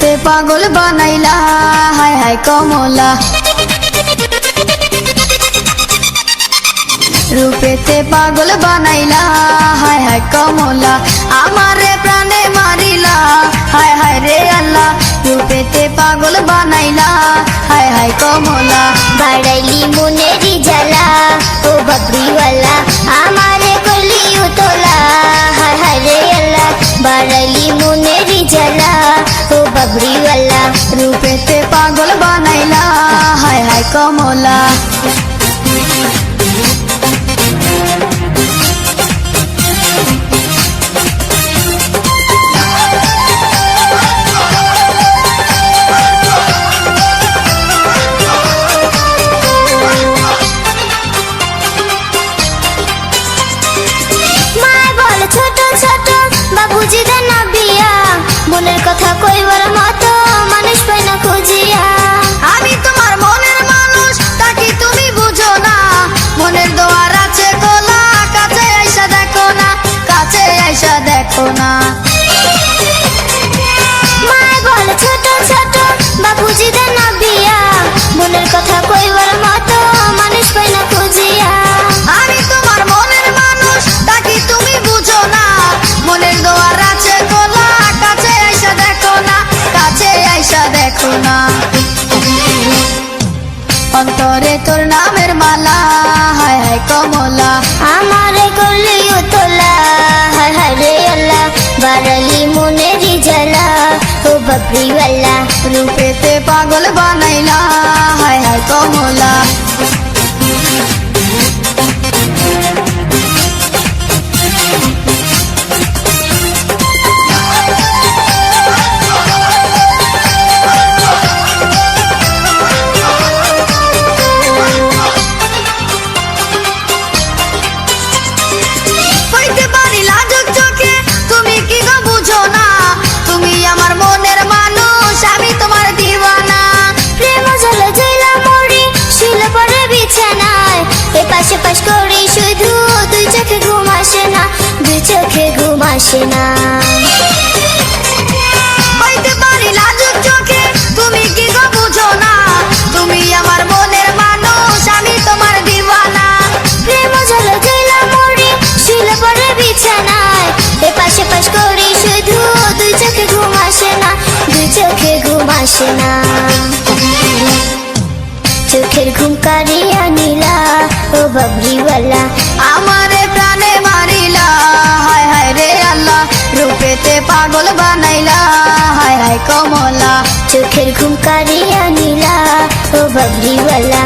রূপেতে পাগল বানাইলা হায় হায় কমলা, রূপেতে পাগল বানাইলা হায় হায় কমলা, আমারে প্রাণে মারিলা হায় হায় রে আল্লাহ, রূপেতে পাগল বানাইলা হায় হায় কমলা। বাড়াইলি মনেরি জ্বালা ও বাবরিওয়ালা, আমারে করলি উতলা হায় হায় রে আল্লাহ, বাড়াইলি মনেরি জ্বালা ও বাবরিওয়ালা, রূপেতে পাগল বানাইলা হায় হায় কমলা। ছোট ছোট বাবুজি দেন না বিয়া, মনের কথা কইবার মতো মানুষ পাই না খুঁজিয়া। আমি তোমার মনের মানুষ তাকে তুমি বুঝো না, মনের দোয়ার আছে খোলা, কাছে আইসা দেখো না, কাছে আইসা দেখো না। মায় বলে ছোট ছোট বাবুজি দেন না বিয়া, মনের কথা কইবার মতো মানুষ পাই না খুঁজিয়া। আমি তোমার মনের মানুষ তাকে তুমি বুঝো না, মনের দোয়ার আছে খোলা, কাছে আইসা দেখো না, কাছে আইসা দেখো না। অন্তরে তোর নামের মালা হায় হায় কমলা, আমারে করলি উতলা হায় হায় রে আল্লাহ, বাড়ালি মনেরি জ্বালা ও বাবরিওয়ালা, রূপেতে পাগল বানাইলা হায় হায় কমলা। হইতে পারি লাজুক চোখে, তুমি কি গো বুঝো না, তুমি আমার মনের মানুষ, আমি তোমার দিওয়ানা। প্রেম জলে জইলা মরি শুইলে পড়ে বিছানায়, এ পাশে পাশ করি শুধু দুই চোখে ঘুম আসে না, দুই চোখে ঘুম আসে না। হইতে পারি লাজুক চোখে, তুমি কি গো বুঝো না, তুমি আমার মনের মানুষ, আমি তোমার দিওয়ানা। প্রেম জলে জইলা মরি শুইলে পড়ে বিছানায়, এ পাশে পাশ করি শুধু দুই চোখে ঘুম আসে না, দুই চোখে ঘুম আসে না। চোখের ঘুম কারিয়া নিলা ও বাবরিওয়ালা, আমারে প্রাণে মারিলা হায় হায় রে আল্লাহ, রূপেতে পাগল বানাইলা হায় হায় কমলা। চোখের ঘুম কারিয়া নিলা ও বাবরিওয়ালা।